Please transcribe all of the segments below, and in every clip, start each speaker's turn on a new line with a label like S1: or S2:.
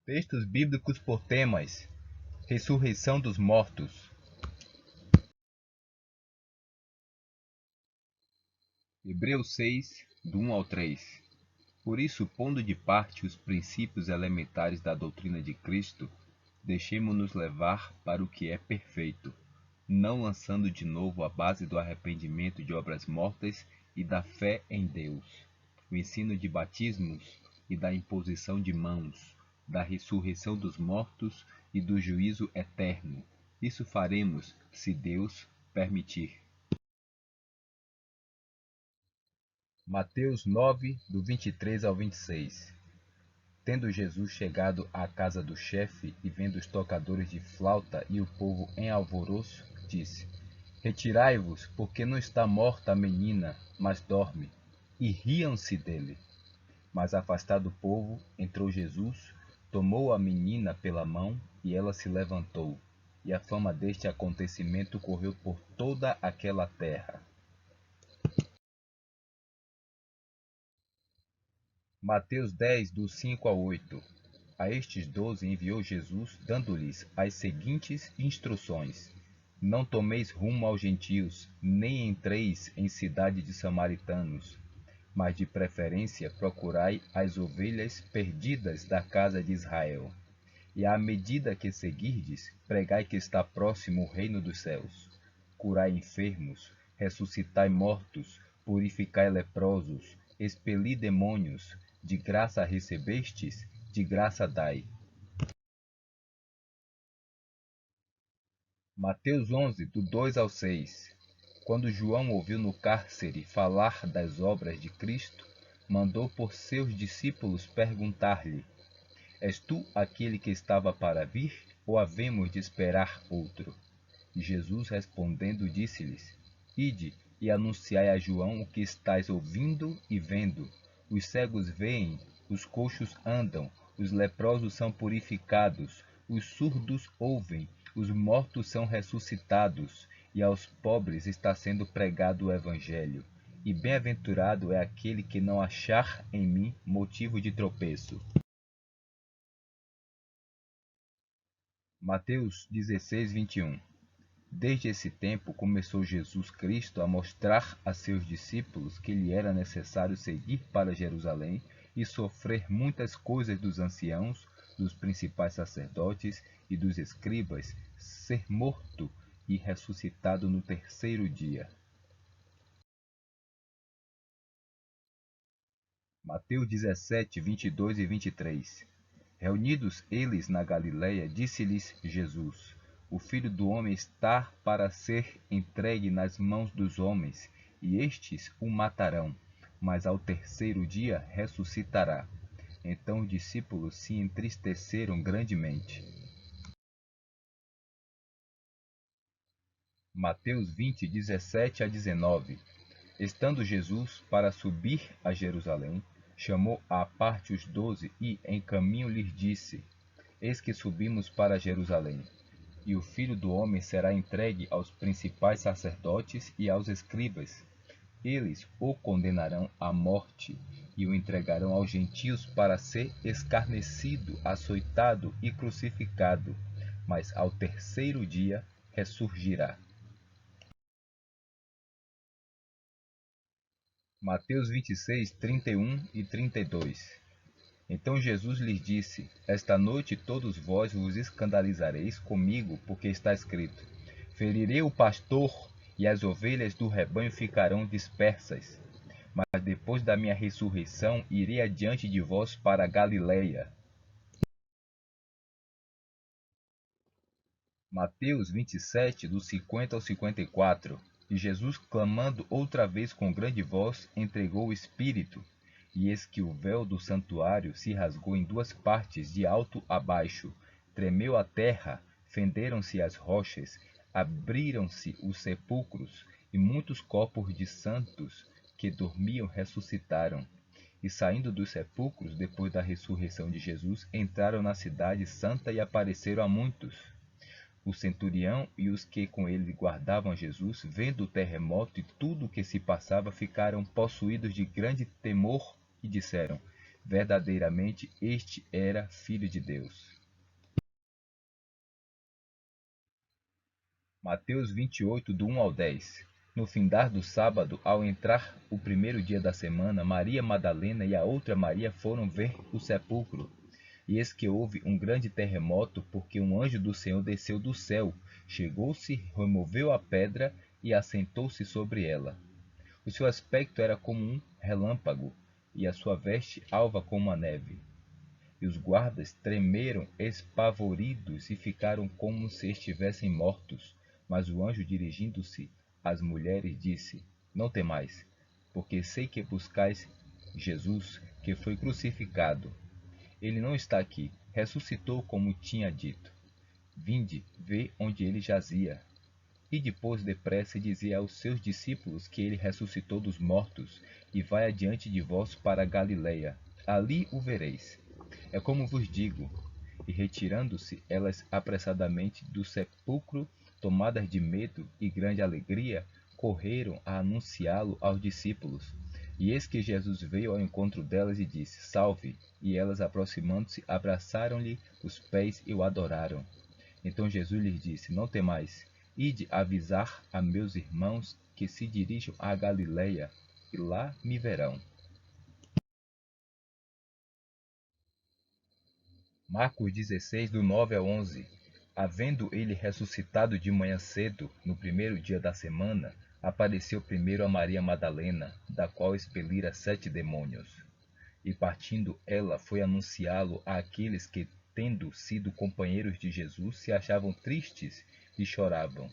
S1: Textos bíblicos por temas: ressurreição dos mortos. Hebreus 6, do 1 ao 3. Por isso, pondo de parte os princípios elementares da doutrina de Cristo, deixemo-nos levar para o que é perfeito, não lançando de novo a base do arrependimento de obras mortas e da fé em Deus, o ensino de batismos e da imposição de mãos, da ressurreição dos mortos e do juízo eterno. Isso faremos, se Deus permitir. Mateus 9, do 23 ao 26. Tendo Jesus chegado à casa do chefe e vendo os tocadores de flauta e o povo em alvoroço, disse: Retirai-vos, porque não está morta a menina, mas dorme. E riam-se dele. Mas afastado o povo, entrou Jesus, tomou a menina pela mão, e ela se levantou. E a fama deste acontecimento correu por toda aquela terra. Mateus 10, do 5 ao 8. A estes 12 enviou Jesus, dando-lhes as seguintes instruções: Não tomeis rumo aos gentios, nem entreis em cidade de samaritanos, mas de preferência procurai as ovelhas perdidas da casa de Israel. E à medida que seguirdes, pregai que está próximo o reino dos céus. Curai enfermos, ressuscitai mortos, purificai leprosos, expeli demônios, de graça recebestes, de graça dai. Mateus 11, do 2 ao 6. Quando João ouviu no cárcere falar das obras de Cristo, mandou por seus discípulos perguntar-lhe: És tu aquele que estava para vir, ou havemos de esperar outro? E Jesus respondendo disse-lhes: Ide e anunciai a João o que estáis ouvindo e vendo. Os cegos veem, os coxos andam, os leprosos são purificados, os surdos ouvem, os mortos são ressuscitados, e aos pobres está sendo pregado o Evangelho. E bem-aventurado é aquele que não achar em mim motivo de tropeço. Mateus 16, 21. Desde esse tempo começou Jesus Cristo a mostrar a seus discípulos que lhe era necessário seguir para Jerusalém e sofrer muitas coisas dos anciãos, dos principais sacerdotes e dos escribas, ser morto e ressuscitado no terceiro dia. Mateus 17, 22 e 23. Reunidos eles na Galiléia, disse-lhes Jesus: O Filho do Homem está para ser entregue nas mãos dos homens, e estes o matarão, mas ao terceiro dia ressuscitará. Então os discípulos se entristeceram grandemente. Mateus 20, 17 a 19. Estando Jesus para subir a Jerusalém, chamou à parte os 12 e, em caminho, lhes disse: Eis que subimos para Jerusalém, e o Filho do Homem será entregue aos principais sacerdotes e aos escribas. Eles o condenarão à morte e o entregarão aos gentios para ser escarnecido, açoitado e crucificado, mas ao terceiro dia ressurgirá. Mateus 26, 31 e 32. Então Jesus lhes disse: Esta noite todos vós vos escandalizareis comigo, porque está escrito: Ferirei o pastor, e as ovelhas do rebanho ficarão dispersas. Mas depois da minha ressurreição irei adiante de vós para a Galiléia. Mateus 27, do 50 ao 54. E Jesus, clamando outra vez com grande voz, entregou o Espírito. E eis que o véu do santuário se rasgou em duas partes, de alto a baixo. Tremeu a terra, fenderam-se as rochas, abriram-se os sepulcros, e muitos corpos de santos que dormiam ressuscitaram. E saindo dos sepulcros, depois da ressurreição de Jesus, entraram na cidade santa e apareceram a muitos. O centurião e os que com ele guardavam Jesus, vendo o terremoto e tudo o que se passava, ficaram possuídos de grande temor e disseram: Verdadeiramente este era Filho de Deus. Mateus 28, do 1 ao 10. No findar do sábado, ao entrar o primeiro dia da semana, Maria Madalena e a outra Maria foram ver o sepulcro. E eis que houve um grande terremoto, porque um anjo do Senhor desceu do céu, chegou-se, removeu a pedra e assentou-se sobre ela. O seu aspecto era como um relâmpago, e a sua veste alva como a neve. E os guardas tremeram espavoridos e ficaram como se estivessem mortos. Mas o anjo, dirigindo-se às mulheres, disse: Não temais, porque sei que buscais Jesus, que foi crucificado. Ele não está aqui, ressuscitou como tinha dito. Vinde, vê onde ele jazia. E depois depressa dizia aos seus discípulos que ele ressuscitou dos mortos, e vai adiante de vós para a Galileia. Ali o vereis. É como vos digo. E retirando-se elas apressadamente do sepulcro, tomadas de medo e grande alegria, correram a anunciá-lo aos discípulos. E eis que Jesus veio ao encontro delas e disse: Salve! E elas, aproximando-se, abraçaram-lhe os pés e o adoraram. Então Jesus lhes disse: Não temais, ide avisar a meus irmãos que se dirijam à Galileia, e lá me verão. Marcos 16, do 9 ao 11. Havendo ele ressuscitado de manhã cedo, no primeiro dia da semana, apareceu primeiro a Maria Madalena, da qual expelira 7 demônios. E partindo ela foi anunciá-lo àqueles que, tendo sido companheiros de Jesus, se achavam tristes e choravam.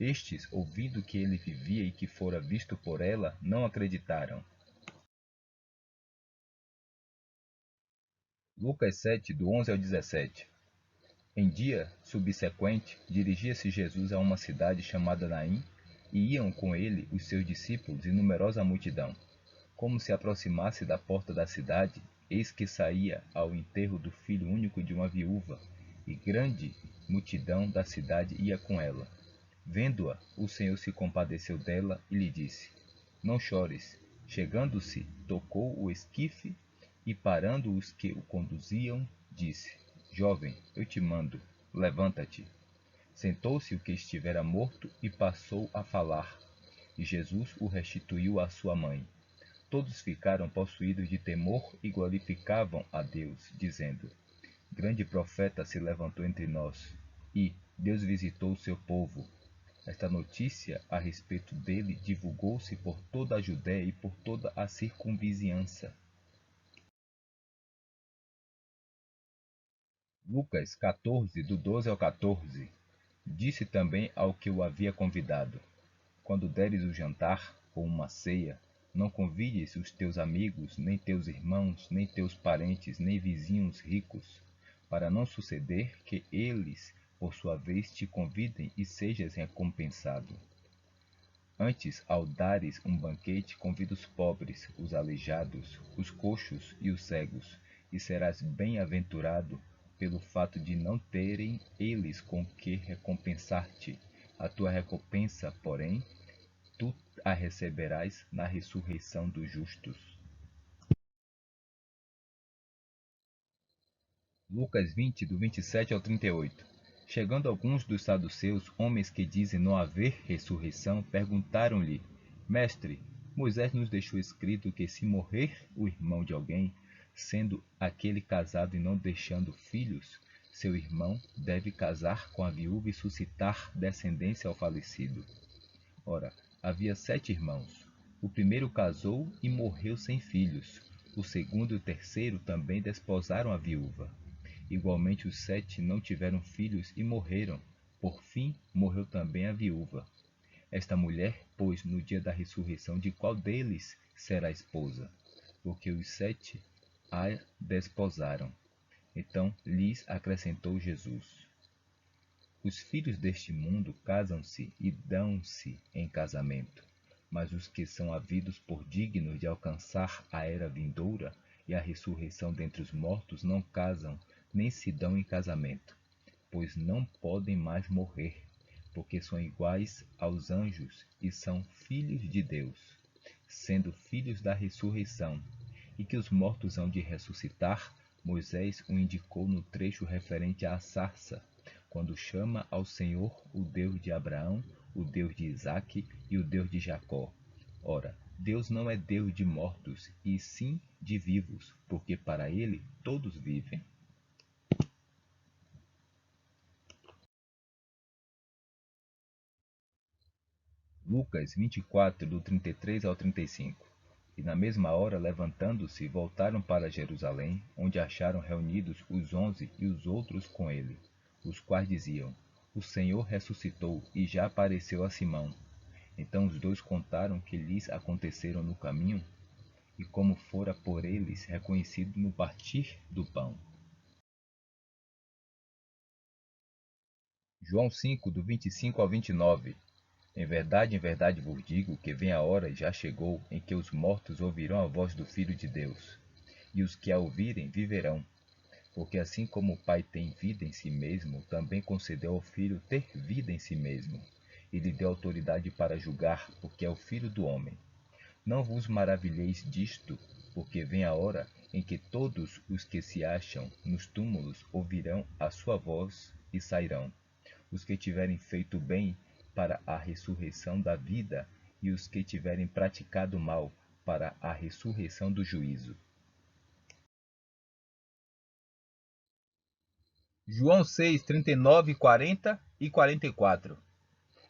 S1: Estes, ouvindo que ele vivia e que fora visto por ela, não acreditaram. Lucas 7, do 11 ao 17. Em dia subsequente, dirigia-se Jesus a uma cidade chamada Naim, e iam com ele os seus discípulos e numerosa multidão. Como se aproximasse da porta da cidade, eis que saía ao enterro do filho único de uma viúva, e grande multidão da cidade ia com ela. Vendo-a, o Senhor se compadeceu dela e lhe disse: Não chores. Chegando-se, tocou o esquife e, parando os que o conduziam, disse: Jovem, eu te mando, levanta-te. Sentou-se o que estivera morto e passou a falar, e Jesus o restituiu à sua mãe. Todos ficaram possuídos de temor e glorificavam a Deus, dizendo: Grande profeta se levantou entre nós, e Deus visitou o seu povo. Esta notícia a respeito dele divulgou-se por toda a Judéia e por toda a circunvizinhança. Lucas 14, do 12 ao 14. Disse também ao que o havia convidado: Quando deres o jantar ou uma ceia, não convides os teus amigos, nem teus irmãos, nem teus parentes, nem vizinhos ricos, para não suceder que eles, por sua vez, te convidem e sejas recompensado. Antes, ao dares um banquete, convida os pobres, os aleijados, os coxos e os cegos, e serás bem-aventurado pelo fato de não terem eles com que recompensar-te. A tua recompensa, porém, tu a receberás na ressurreição dos justos. Lucas 20, do 27 ao 38. Chegando alguns dos saduceus, homens que dizem não haver ressurreição, perguntaram-lhe: Mestre, Moisés nos deixou escrito que se morrer o irmão de alguém, sendo aquele casado e não deixando filhos, seu irmão deve casar com a viúva e suscitar descendência ao falecido. Ora, havia 7 irmãos. O primeiro casou e morreu sem filhos. O segundo e o terceiro também desposaram a viúva. Igualmente os 7 não tiveram filhos e morreram. Por fim, morreu também a viúva. Esta mulher, pois, no dia da ressurreição, de qual deles será esposa? Porque os 7 a desposaram. Então lhes acrescentou Jesus: Os filhos deste mundo casam-se e dão-se em casamento, mas os que são havidos por dignos de alcançar a era vindoura e a ressurreição dentre os mortos não casam, nem se dão em casamento, pois não podem mais morrer, porque são iguais aos anjos e são filhos de Deus, sendo filhos da ressurreição, e que os mortos hão de ressuscitar, Moisés o indicou no trecho referente à sarça, quando chama ao Senhor o Deus de Abraão, o Deus de Isaque e o Deus de Jacó. Ora, Deus não é Deus de mortos, e sim de vivos, porque para ele todos vivem. Lucas 24, do 33 ao 35. E na mesma hora, levantando-se, voltaram para Jerusalém, onde acharam reunidos os 11 e os outros com ele, os quais diziam: O Senhor ressuscitou e já apareceu a Simão. Então os dois contaram o que lhes aconteceram no caminho e como fora por eles reconhecido no partir do pão. João 5, do 25 ao 29. Em verdade vos digo que vem a hora e já chegou em que os mortos ouvirão a voz do Filho de Deus, e os que a ouvirem viverão. Porque assim como o Pai tem vida em si mesmo, também concedeu ao Filho ter vida em si mesmo, e lhe deu autoridade para julgar, porque é o Filho do homem. Não vos maravilheis disto, porque vem a hora em que todos os que se acham nos túmulos ouvirão a sua voz e sairão. Os que tiverem feito bem para a ressurreição da vida, e os que tiverem praticado mal para a ressurreição do juízo. João 6, 39, 40 e 44.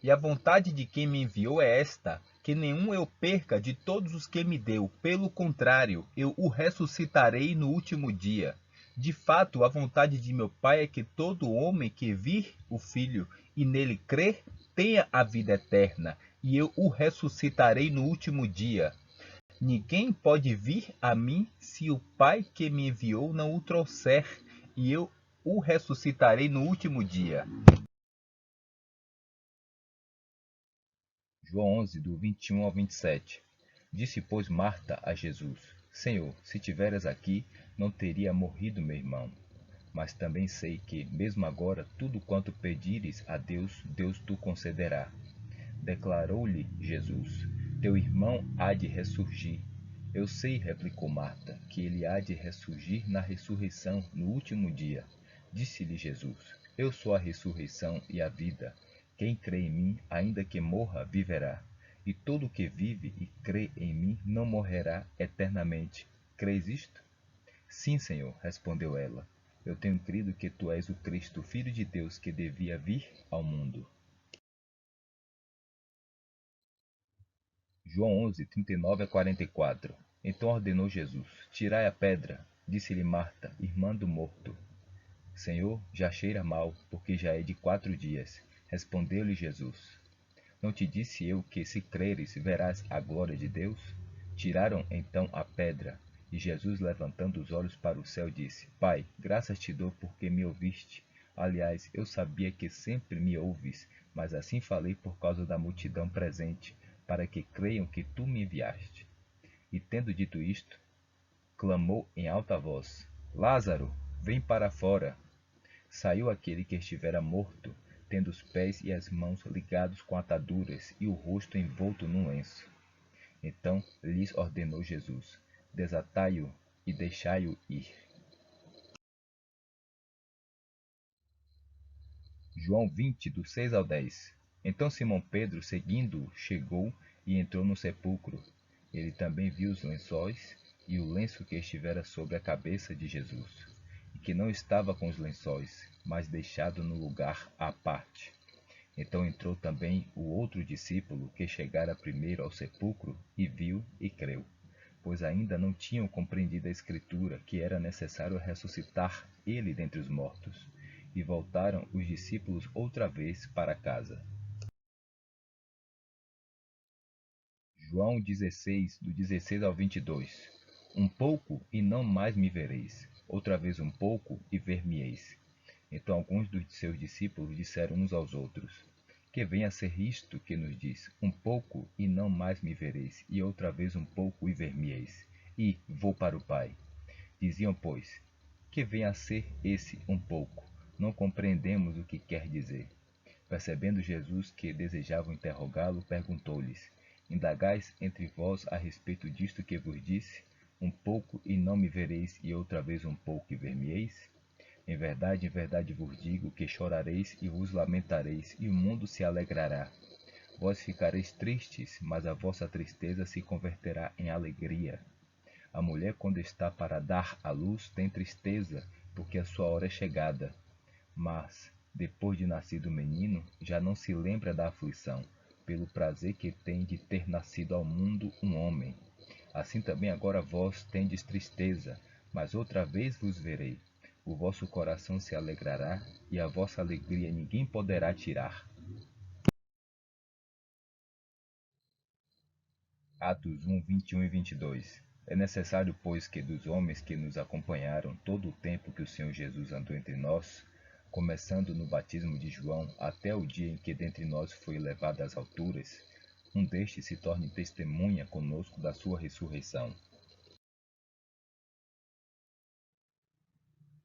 S1: E a vontade de quem me enviou é esta, que nenhum eu perca de todos os que me deu. Pelo contrário, eu o ressuscitarei no último dia. De fato, a vontade de meu Pai é que todo homem que vir o Filho e nele crer, tenha a vida eterna, e eu o ressuscitarei no último dia. Ninguém pode vir a mim se o Pai que me enviou não o trouxer, e eu o ressuscitarei no último dia. João 11, do 21 ao 27. Disse, pois, Marta a Jesus: Senhor, se tiveras aqui, não teria morrido meu irmão. Mas também sei que, mesmo agora, tudo quanto pedires a Deus, Deus tu concederá. Declarou-lhe Jesus: Teu irmão há de ressurgir. Eu sei, replicou Marta, que ele há de ressurgir na ressurreição, no último dia. Disse-lhe Jesus: Eu sou a ressurreição e a vida. Quem crê em mim, ainda que morra, viverá. E todo o que vive e crê em mim não morrerá eternamente. Crês isto? Sim, Senhor, respondeu ela. Eu tenho crido que tu és o Cristo, Filho de Deus, que devia vir ao mundo. João 11, 39 a 44. Então ordenou Jesus: Tirai a pedra. Disse-lhe Marta, irmã do morto: Senhor, já cheira mal, porque já é de 4 dias. Respondeu-lhe Jesus: Não te disse eu que, se creres, verás a glória de Deus? Tiraram então a pedra. E Jesus, levantando os olhos para o céu, disse: Pai, graças te dou porque me ouviste. Aliás, eu sabia que sempre me ouves, mas assim falei por causa da multidão presente, para que creiam que tu me enviaste. E tendo dito isto, clamou em alta voz: Lázaro, vem para fora. Saiu aquele que estivera morto, tendo os pés e as mãos ligados com ataduras e o rosto envolto num lenço. Então lhes ordenou Jesus: Desatai-o e deixai-o ir. João 20, do 6 ao 10. Então Simão Pedro, seguindo-o, chegou e entrou no sepulcro. Ele também viu os lençóis e o lenço que estivera sobre a cabeça de Jesus, e que não estava com os lençóis, mas deixado no lugar à parte. Então entrou também o outro discípulo que chegara primeiro ao sepulcro e viu e creu, pois ainda não tinham compreendido a Escritura que era necessário ressuscitar ele dentre os mortos. E voltaram os discípulos outra vez para casa. João 16, do 16 ao 22. Um pouco e não mais me vereis, outra vez um pouco e ver-me-eis. Então alguns dos seus discípulos disseram uns aos outros: Que venha a ser isto que nos diz: Um pouco e não mais me vereis, e outra vez um pouco e ver-me-eis. E vou para o Pai. Diziam, pois: Que venha a ser esse um pouco? Não compreendemos o que quer dizer. Percebendo Jesus que desejavam interrogá-lo, perguntou-lhes: Indagais entre vós a respeito disto que vos disse? Um pouco e não me vereis, e outra vez um pouco e ver-me-eis? Em verdade vos digo que chorareis e vos lamentareis, e o mundo se alegrará. Vós ficareis tristes, mas a vossa tristeza se converterá em alegria. A mulher, quando está para dar à luz, tem tristeza, porque a sua hora é chegada. Mas, depois de nascido o menino, já não se lembra da aflição, pelo prazer que tem de ter nascido ao mundo um homem. Assim também agora vós tendes tristeza, mas outra vez vos verei. O vosso coração se alegrará, e a vossa alegria ninguém poderá tirar. Atos 1, 21 e 22. É necessário, pois, que dos homens que nos acompanharam todo o tempo que o Senhor Jesus andou entre nós, começando no batismo de João até o dia em que dentre nós foi elevado às alturas, um destes se torne testemunha conosco da sua ressurreição.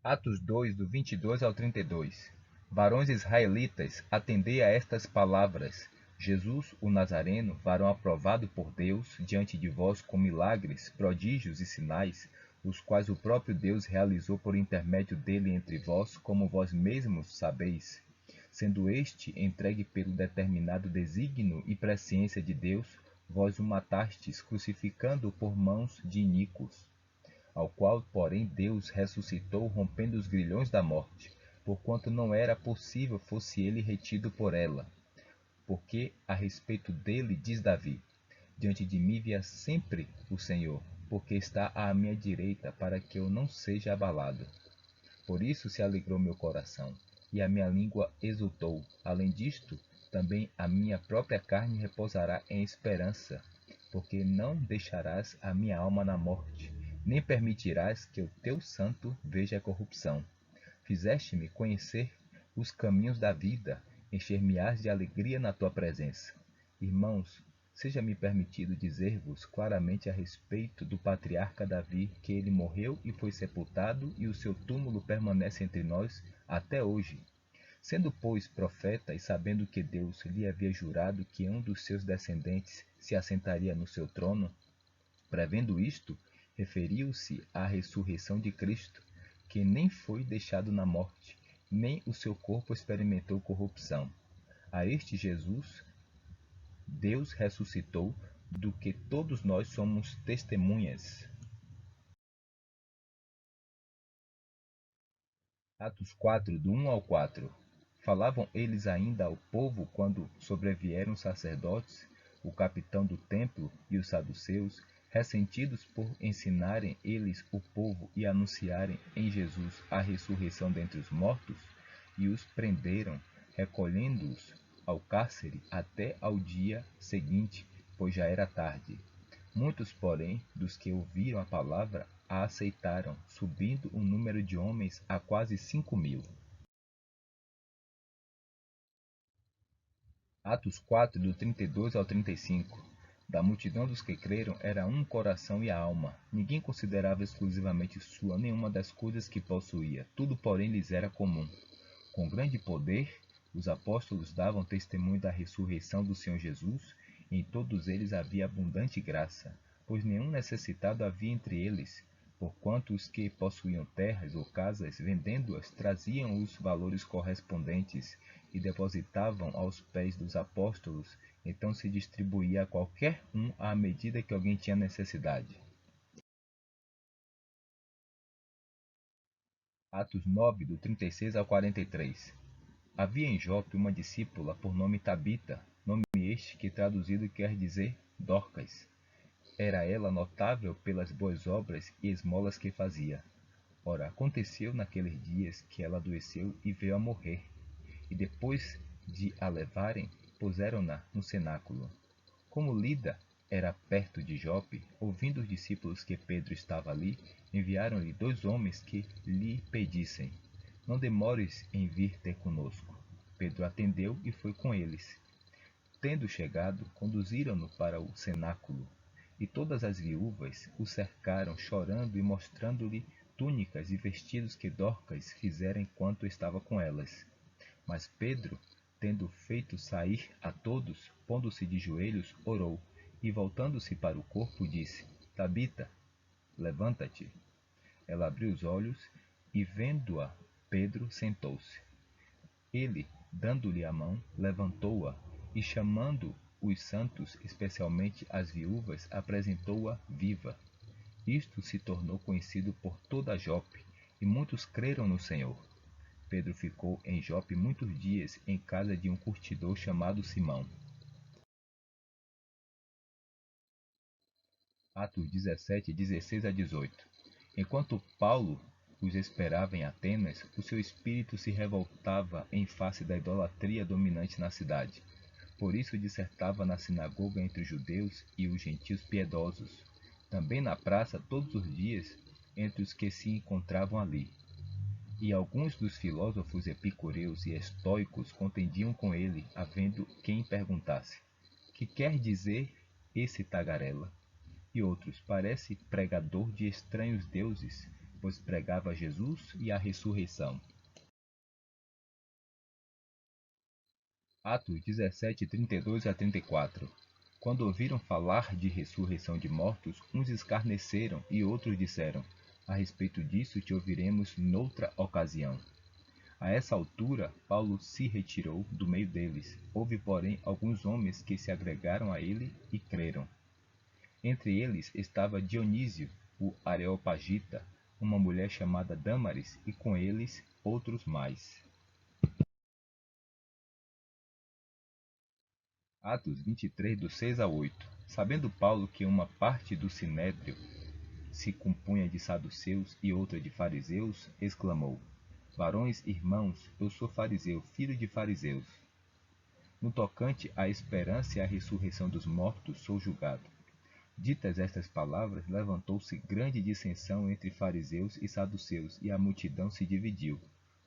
S1: Atos 2, do 22 ao 32. Varões israelitas, atendei a estas palavras. Jesus, o Nazareno, varão aprovado por Deus, diante de vós com milagres, prodígios e sinais, os quais o próprio Deus realizou por intermédio dele entre vós, como vós mesmos sabeis. Sendo este entregue pelo determinado desígnio e presciência de Deus, vós o matastes, crucificando-o por mãos de iníquos, ao qual, porém, Deus ressuscitou, rompendo os grilhões da morte, porquanto não era possível fosse ele retido por ela. Porque a respeito dele diz Davi: diante de mim via sempre o Senhor, porque está à minha direita, para que eu não seja abalado. Por isso se alegrou meu coração, e a minha língua exultou. Além disto, também a minha própria carne repousará em esperança, porque não deixarás a minha alma na morte, nem permitirás que o teu santo veja a corrupção. Fizeste-me conhecer os caminhos da vida, encher-me-ás de alegria na tua presença. Irmãos, seja-me permitido dizer-vos claramente a respeito do patriarca Davi, que ele morreu e foi sepultado, e o seu túmulo permanece entre nós até hoje. Sendo, pois, profeta, e sabendo que Deus lhe havia jurado que um dos seus descendentes se assentaria no seu trono, prevendo isto, referiu-se à ressurreição de Cristo, que nem foi deixado na morte, nem o seu corpo experimentou corrupção. A este Jesus, Deus ressuscitou, do que todos nós somos testemunhas. Atos 4, do 1 ao 4. Falavam eles ainda ao povo quando sobrevieram os sacerdotes, o capitão do templo e os saduceus, ressentidos por ensinarem eles o povo e anunciarem em Jesus a ressurreição dentre os mortos, e os prenderam, recolhendo-os ao cárcere até ao dia seguinte, pois já era tarde. Muitos, porém, dos que ouviram a palavra a aceitaram, subindo o número de homens a quase 5.000. Atos 4, do 32 ao 35. Da multidão dos que creram era um coração e alma. Ninguém considerava exclusivamente sua nenhuma das coisas que possuía. Tudo, porém, lhes era comum. Com grande poder, os apóstolos davam testemunho da ressurreição do Senhor Jesus, e em todos eles havia abundante graça, pois nenhum necessitado havia entre eles, porquanto os que possuíam terras ou casas, vendendo-as, traziam os valores correspondentes e depositavam aos pés dos apóstolos, então se distribuía a qualquer um à medida que alguém tinha necessidade. Atos 9, do 36 ao 43. Havia em Jope uma discípula por nome Tabita, nome este que traduzido quer dizer Dorcas. Era ela notável pelas boas obras e esmolas que fazia. Ora, aconteceu naqueles dias que ela adoeceu e veio a morrer. E depois de a levarem, puseram-na no cenáculo. Como Lida era perto de Jope, ouvindo os discípulos que Pedro estava ali, enviaram-lhe 2 homens que lhe pedissem: não demores em vir ter conosco. Pedro atendeu e foi com eles. Tendo chegado, conduziram-no para o cenáculo. E todas as viúvas o cercaram, chorando e mostrando-lhe túnicas e vestidos que Dorcas fizera enquanto estava com elas. Mas Pedro, tendo feito sair a todos, pondo-se de joelhos, orou, e voltando-se para o corpo, disse: Tabita, levanta-te. Ela abriu os olhos e, vendo-a, Pedro sentou-se. Ele, dando-lhe a mão, levantou-a e, chamando os santos, especialmente as viúvas, apresentou-a viva. Isto se tornou conhecido por toda Jope, e muitos creram no Senhor. Pedro ficou em Jope muitos dias em casa de um curtidor chamado Simão. Atos 17, 16 a 18. Enquanto Paulo os esperava em Atenas, o seu espírito se revoltava em face da idolatria dominante na cidade. Por isso dissertava na sinagoga entre os judeus e os gentios piedosos, também na praça todos os dias, entre os que se encontravam ali. E alguns dos filósofos epicureus e estoicos contendiam com ele, havendo quem perguntasse: que quer dizer esse tagarela? E outros: parece pregador de estranhos deuses, pois pregava Jesus e a ressurreição. Atos 17, 32 a 34. Quando ouviram falar de ressurreição de mortos, uns escarneceram e outros disseram: a respeito disso te ouviremos noutra ocasião. A essa altura, Paulo se retirou do meio deles. Houve, porém, alguns homens que se agregaram a ele e creram. Entre eles estava Dionísio, o Areopagita, uma mulher chamada Dâmaris, e com eles outros mais. Atos 23, do 6 a 8. Sabendo Paulo que uma parte do sinédrio se compunha de saduceus e outra de fariseus, exclamou: varões, irmãos, eu sou fariseu, filho de fariseus. No tocante à esperança e à ressurreição dos mortos, sou julgado. Ditas estas palavras, levantou-se grande dissensão entre fariseus e saduceus, e a multidão se dividiu,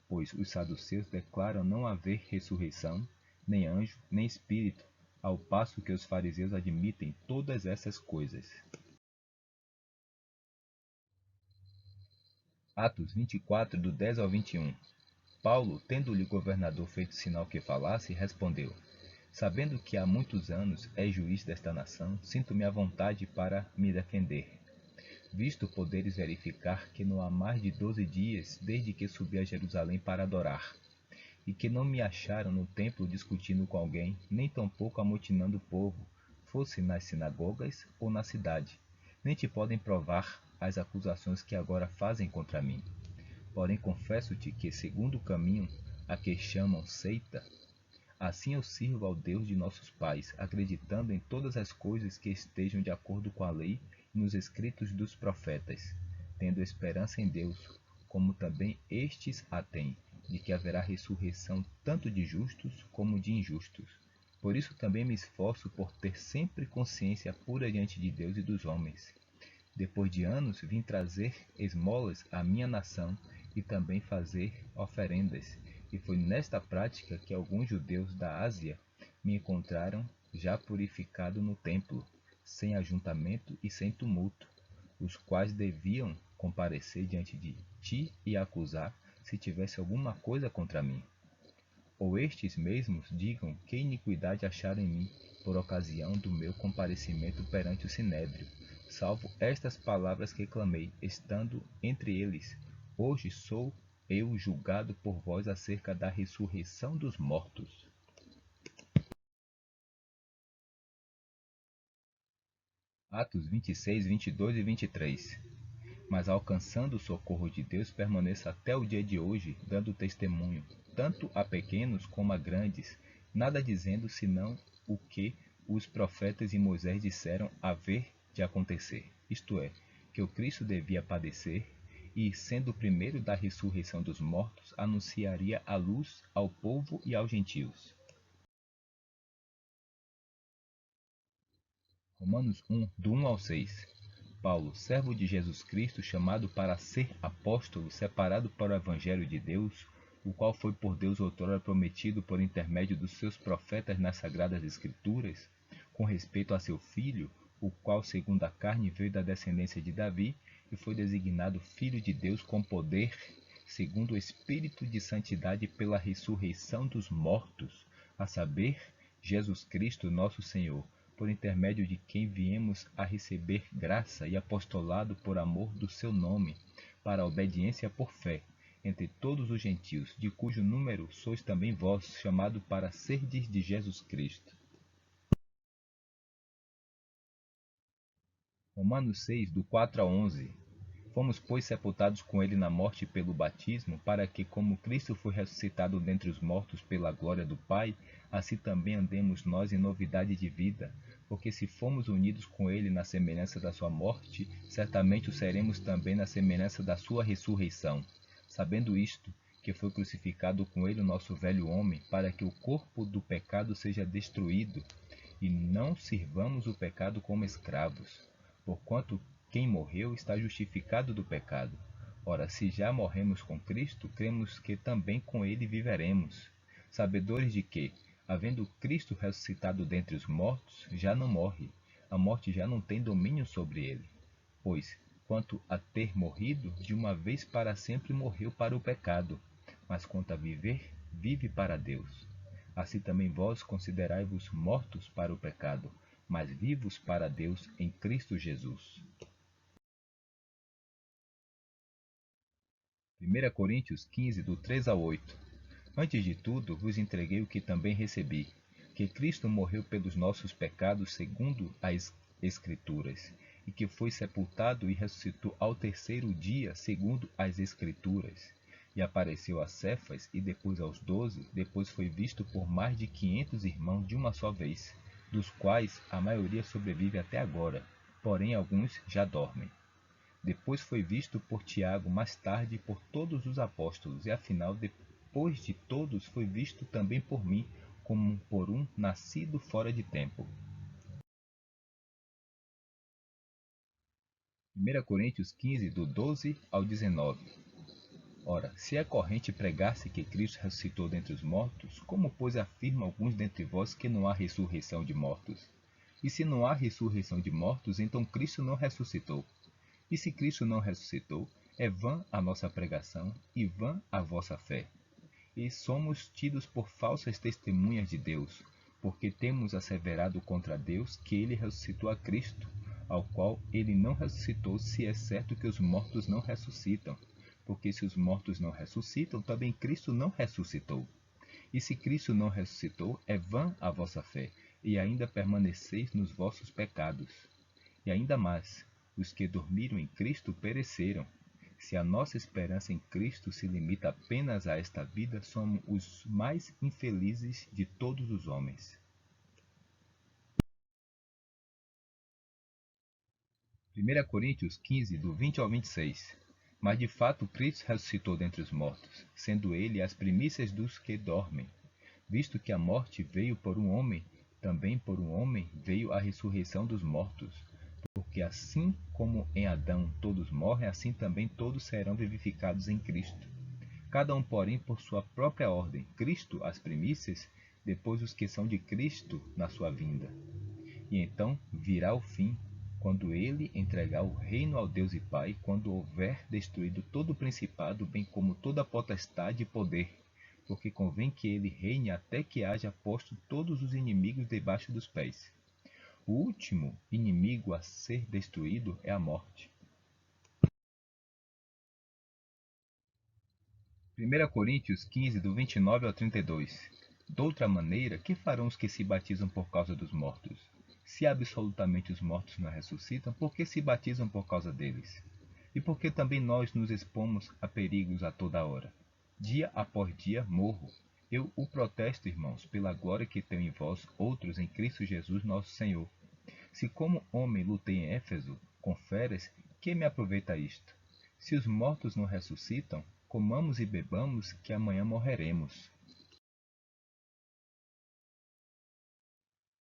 S1: pois os saduceus declaram não haver ressurreição, nem anjo, nem espírito, ao passo que os fariseus admitem todas essas coisas. Atos 24, do 10 ao 21. Paulo, tendo-lhe o governador feito sinal que falasse, respondeu: sabendo que há muitos anos é juiz desta nação, sinto-me à vontade para me defender. Visto poderes verificar que não há mais de 12 dias desde que subi a Jerusalém para adorar, e que não me acharam no templo discutindo com alguém, nem tampouco amotinando o povo, fosse nas sinagogas ou na cidade, nem te podem provar as acusações que agora fazem contra mim. Porém confesso-te que, segundo o caminho a que chamam seita, assim eu sirvo ao Deus de nossos pais, acreditando em todas as coisas que estejam de acordo com a lei e nos escritos dos profetas, tendo esperança em Deus, como também estes a têm, de que haverá ressurreição tanto de justos como de injustos. Por isso também me esforço por ter sempre consciência pura diante de Deus e dos homens. Depois de anos vim trazer esmolas à minha nação e também fazer oferendas, e foi nesta prática que alguns judeus da Ásia me encontraram já purificado no templo, sem ajuntamento e sem tumulto, os quais deviam comparecer diante de ti e acusar, se tivesse alguma coisa contra mim. Ou estes mesmos digam que iniquidade acharam em mim, por ocasião do meu comparecimento perante o sinédrio, salvo estas palavras que clamei, estando entre eles: hoje sou eu julgado por vós acerca da ressurreição dos mortos. Atos 26, 22 e 23. Mas alcançando o socorro de Deus, permaneço até o dia de hoje, dando testemunho, tanto a pequenos como a grandes, nada dizendo senão o que os profetas e Moisés disseram haver de acontecer, isto é, que o Cristo devia padecer e, sendo o primeiro da ressurreição dos mortos, anunciaria a luz ao povo e aos gentios. Romanos 1, do 1 ao 6. Paulo, servo de Jesus Cristo, chamado para ser apóstolo, separado para o Evangelho de Deus, o qual foi por Deus outrora prometido por intermédio dos seus profetas nas Sagradas Escrituras, com respeito a seu Filho, o qual, segundo a carne, veio da descendência de Davi e foi designado Filho de Deus com poder, segundo o Espírito de Santidade pela ressurreição dos mortos, a saber, Jesus Cristo, nosso Senhor, por intermédio de quem viemos a receber graça e apostolado por amor do seu nome, para a obediência por fé, entre todos os gentios, de cujo número sois também vós, chamado para serdes de Jesus Cristo. Romanos 6, do 4 a 11. Fomos, pois, sepultados com ele na morte pelo batismo, para que, como Cristo foi ressuscitado dentre os mortos pela glória do Pai, assim também andemos nós em novidade de vida. Porque se fomos unidos com ele na semelhança da sua morte, certamente o seremos também na semelhança da sua ressurreição. Sabendo isto, que foi crucificado com ele o nosso velho homem, para que o corpo do pecado seja destruído, e não sirvamos o pecado como escravos. Porquanto quem morreu está justificado do pecado. Ora, se já morremos com Cristo, cremos que também com ele viveremos, sabedores de que, havendo Cristo ressuscitado dentre os mortos, já não morre, a morte já não tem domínio sobre ele. Pois, quanto a ter morrido, de uma vez para sempre morreu para o pecado, mas quanto a viver, vive para Deus. Assim também vós considerai-vos mortos para o pecado, mas vivos para Deus em Cristo Jesus. 1 Coríntios 15, do 3 ao 8. Antes de tudo, vos entreguei o que também recebi, que Cristo morreu pelos nossos pecados segundo as Escrituras, e que foi sepultado e ressuscitou ao terceiro dia segundo as Escrituras, e apareceu a Cefas e depois aos 12, depois foi visto por mais de 500 irmãos de uma só vez, dos quais a maioria sobrevive até agora, porém alguns já dormem. Depois foi visto por Tiago, mais tarde por todos os apóstolos, e afinal, depois de todos, foi visto também por mim, como por um nascido fora de tempo. 1 Coríntios 15, do 12 ao 19. Ora, se é corrente pregar-se que Cristo ressuscitou dentre os mortos, como, pois, afirma alguns dentre vós que não há ressurreição de mortos? E se não há ressurreição de mortos, então Cristo não ressuscitou. E se Cristo não ressuscitou, é vã a nossa pregação e vã a vossa fé. E somos tidos por falsas testemunhas de Deus, porque temos asseverado contra Deus que ele ressuscitou a Cristo, ao qual ele não ressuscitou, se é certo que os mortos não ressuscitam. Porque se os mortos não ressuscitam, também Cristo não ressuscitou. E se Cristo não ressuscitou, é vã a vossa fé, e ainda permaneceis nos vossos pecados. E ainda mais, os que dormiram em Cristo pereceram. Se a nossa esperança em Cristo se limita apenas a esta vida, somos os mais infelizes de todos os homens. 1 Coríntios 15, do 20 ao 26. Mas de fato Cristo ressuscitou dentre os mortos, sendo ele as primícias dos que dormem. Visto que a morte veio por um homem, também por um homem veio a ressurreição dos mortos. Porque assim como em Adão todos morrem, assim também todos serão vivificados em Cristo. Cada um, porém, por sua própria ordem. Cristo, as primícias, depois os que são de Cristo na sua vinda. E então virá o fim, quando ele entregar o reino ao Deus e Pai, quando houver destruído todo o principado, bem como toda a potestade e poder, porque convém que ele reine até que haja posto todos os inimigos debaixo dos pés. O último inimigo a ser destruído é a morte. 1 Coríntios 15, do 29 ao 32. Doutra maneira, que farão os que se batizam por causa dos mortos? Se absolutamente os mortos não ressuscitam, por que se batizam por causa deles? E por que também nós nos expomos a perigos a toda hora? Dia após dia morro. Eu o protesto, irmãos, pela glória que tenho em vós, outros em Cristo Jesus nosso Senhor. Se como homem lutei em Éfeso, com feras, que me aproveita isto? Se os mortos não ressuscitam, comamos e bebamos, que amanhã morreremos.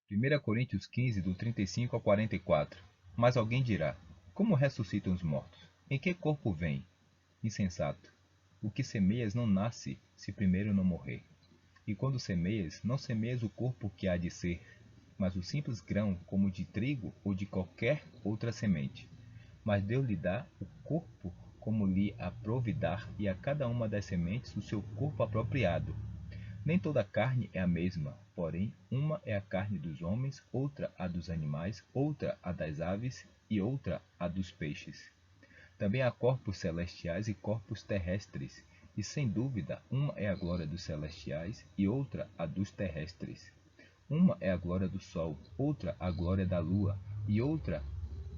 S1: 1 Coríntios 15, do 35 ao 44. Mas alguém dirá, como ressuscitam os mortos? Em que corpo vêm? Insensato. O que semeias não nasce, se primeiro não morrer. E quando semeias, não semeias o corpo que há de ser, mas o simples grão, como de trigo ou de qualquer outra semente. Mas Deus lhe dá o corpo como lhe aprouve dar, e a cada uma das sementes o seu corpo apropriado. Nem toda carne é a mesma, porém, uma é a carne dos homens, outra a dos animais, outra a das aves e outra a dos peixes. Também há corpos celestiais e corpos terrestres, e sem dúvida, uma é a glória dos celestiais e outra a dos terrestres. Uma é a glória do sol, outra a glória da lua, e outra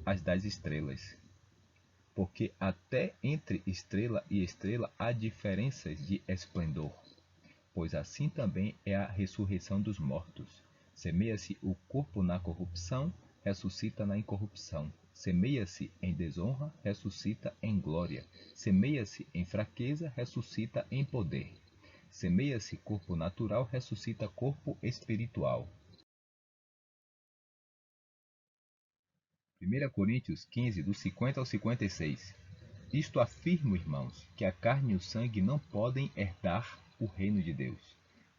S1: as das estrelas. Porque até entre estrela e estrela há diferenças de esplendor. Pois assim também é a ressurreição dos mortos. Semeia-se o corpo na corrupção, ressuscita na incorrupção. Semeia-se em desonra, ressuscita em glória. Semeia-se em fraqueza, ressuscita em poder. Semeia-se corpo natural, ressuscita corpo espiritual. 1 Coríntios 15, do 50 ao 56. Isto afirmo, irmãos, que a carne e o sangue não podem herdar o reino de Deus,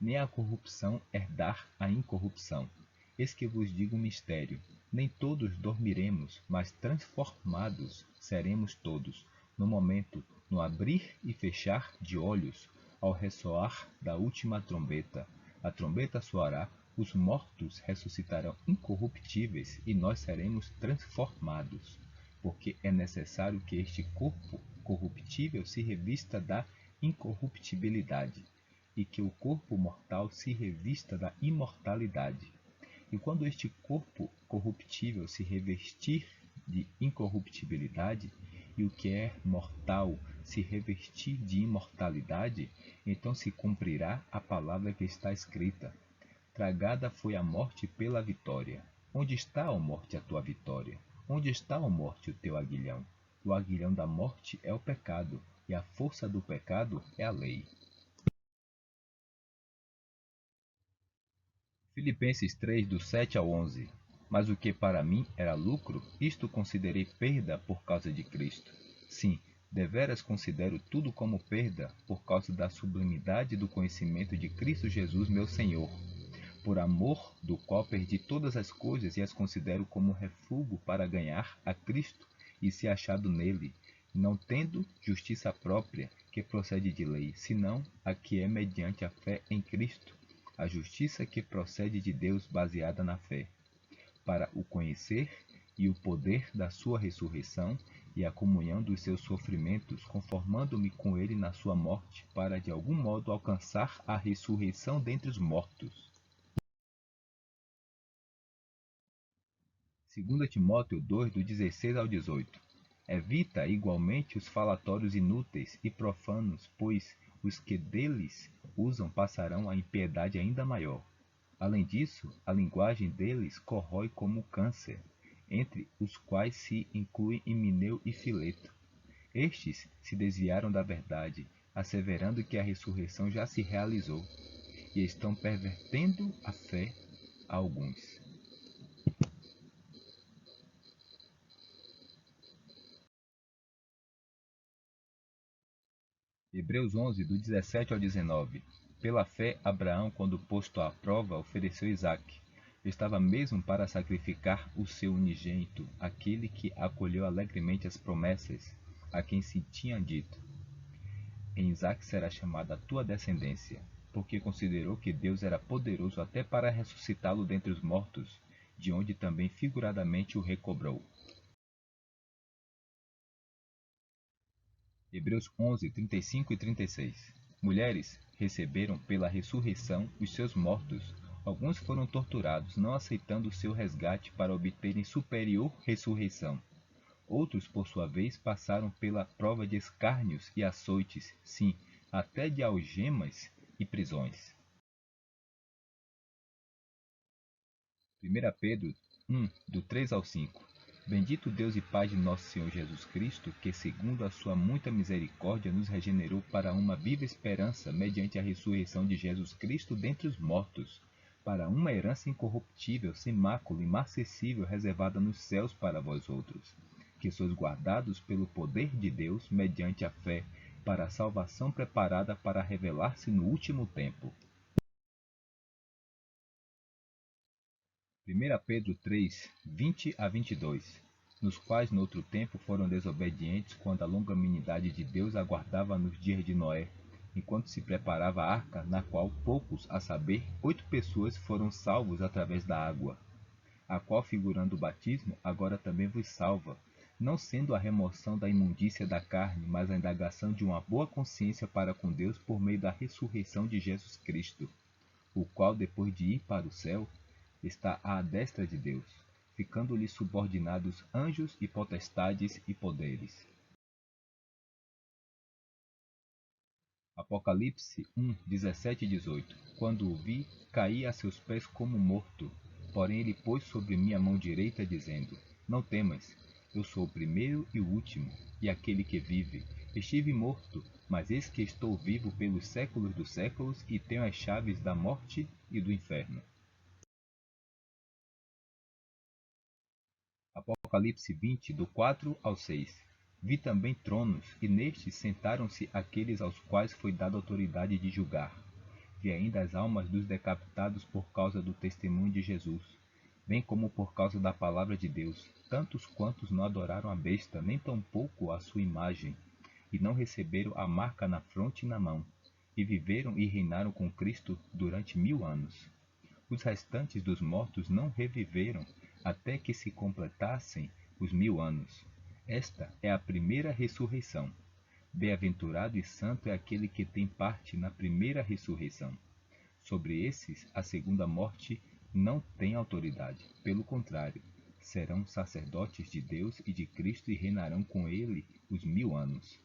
S1: nem a corrupção herdar a incorrupção. Eis que vos digo um mistério: nem todos dormiremos, mas transformados seremos todos, no momento, no abrir e fechar de olhos, ao ressoar da última trombeta. A trombeta soará, os mortos ressuscitarão incorruptíveis e nós seremos transformados, porque é necessário que este corpo corruptível se revista da incorruptibilidade, e que o corpo mortal se revista da imortalidade. E quando este corpo corruptível se revestir de incorruptibilidade, e o que é mortal se revestir de imortalidade, então se cumprirá a palavra que está escrita: tragada foi a morte pela vitória. Onde está, ó morte, a tua vitória? Onde está, ó morte, o teu aguilhão? O aguilhão da morte é o pecado, e a força do pecado é a lei. Filipenses 3, do 7 ao 11. Mas o que para mim era lucro, isto considerei perda por causa de Cristo. Sim, deveras considero tudo como perda por causa da sublimidade do conhecimento de Cristo Jesus, meu Senhor, por amor do qual perdi todas as coisas e as considero como refúgio para ganhar a Cristo e ser achado nele, não tendo justiça própria que procede de lei, senão a que é mediante a fé em Cristo, a justiça que procede de Deus baseada na fé, para o conhecer e o poder da sua ressurreição e a comunhão dos seus sofrimentos, conformando-me com ele na sua morte, para de algum modo alcançar a ressurreição dentre os mortos. 2 Timóteo 2, do 16 ao 18. Evita igualmente os falatórios inúteis e profanos, pois os que deles usam passarão a impiedade ainda maior. Além disso, a linguagem deles corrói como câncer, entre os quais se incluem Himeneu e Fileto. Estes se desviaram da verdade, asseverando que a ressurreição já se realizou, e estão pervertendo a fé a alguns. Hebreus 11, do 17 ao 19. Pela fé, Abraão, quando posto à prova, ofereceu Isaque. Estava mesmo para sacrificar o seu unigênito, aquele que acolheu alegremente as promessas, a quem se tinha dito: em Isaque será chamada a tua descendência, porque considerou que Deus era poderoso até para ressuscitá-lo dentre os mortos, de onde também figuradamente o recobrou. Hebreus 11, 35 e 36. Mulheres receberam pela ressurreição os seus mortos. Alguns foram torturados, não aceitando o seu resgate para obterem superior ressurreição. Outros, por sua vez, passaram pela prova de escárnios e açoites, sim, até de algemas e prisões. 1 Pedro 1, do 3 ao 5. Bendito Deus e Pai de nosso Senhor Jesus Cristo, que segundo a sua muita misericórdia nos regenerou para uma viva esperança mediante a ressurreição de Jesus Cristo dentre os mortos, para uma herança incorruptível, sem mácula, imarcessível, reservada nos céus para vós outros, que sois guardados pelo poder de Deus mediante a fé, para a salvação preparada para revelar-se no último tempo. 1 Pedro 3, 20 a 22, nos quais noutro tempo foram desobedientes quando a longanimidade de Deus aguardava nos dias de Noé, enquanto se preparava a arca, na qual poucos, a saber, 8 pessoas foram salvos através da água, a qual, figurando o batismo, agora também vos salva, não sendo a remoção da imundícia da carne, mas a indagação de uma boa consciência para com Deus por meio da ressurreição de Jesus Cristo, o qual, depois de ir para o céu, está à destra de Deus, ficando-lhe subordinados anjos e potestades e poderes. Apocalipse 1, 17 e 18. Quando o vi, caí a seus pés como morto. Porém ele pôs sobre mim a mão direita, dizendo: Não temas, eu sou o primeiro e o último, e aquele que vive. Estive morto, mas eis que estou vivo pelos séculos dos séculos, e tenho as chaves da morte e do inferno. Apocalipse 20, do 4 ao 6. Vi também tronos, e nestes sentaram-se aqueles aos quais foi dada autoridade de julgar. Vi ainda as almas dos decapitados por causa do testemunho de Jesus, bem como por causa da palavra de Deus, tantos quantos não adoraram a besta, nem tampouco a sua imagem, e não receberam a marca na fronte e na mão, e viveram e reinaram com Cristo durante 1000 anos. Os restantes dos mortos não reviveram até que se completassem os 1000 anos. Esta é a primeira ressurreição. Bem-aventurado e santo é aquele que tem parte na primeira ressurreição. Sobre esses, a segunda morte não tem autoridade. Pelo contrário, serão sacerdotes de Deus e de Cristo e reinarão com ele os 1000 anos.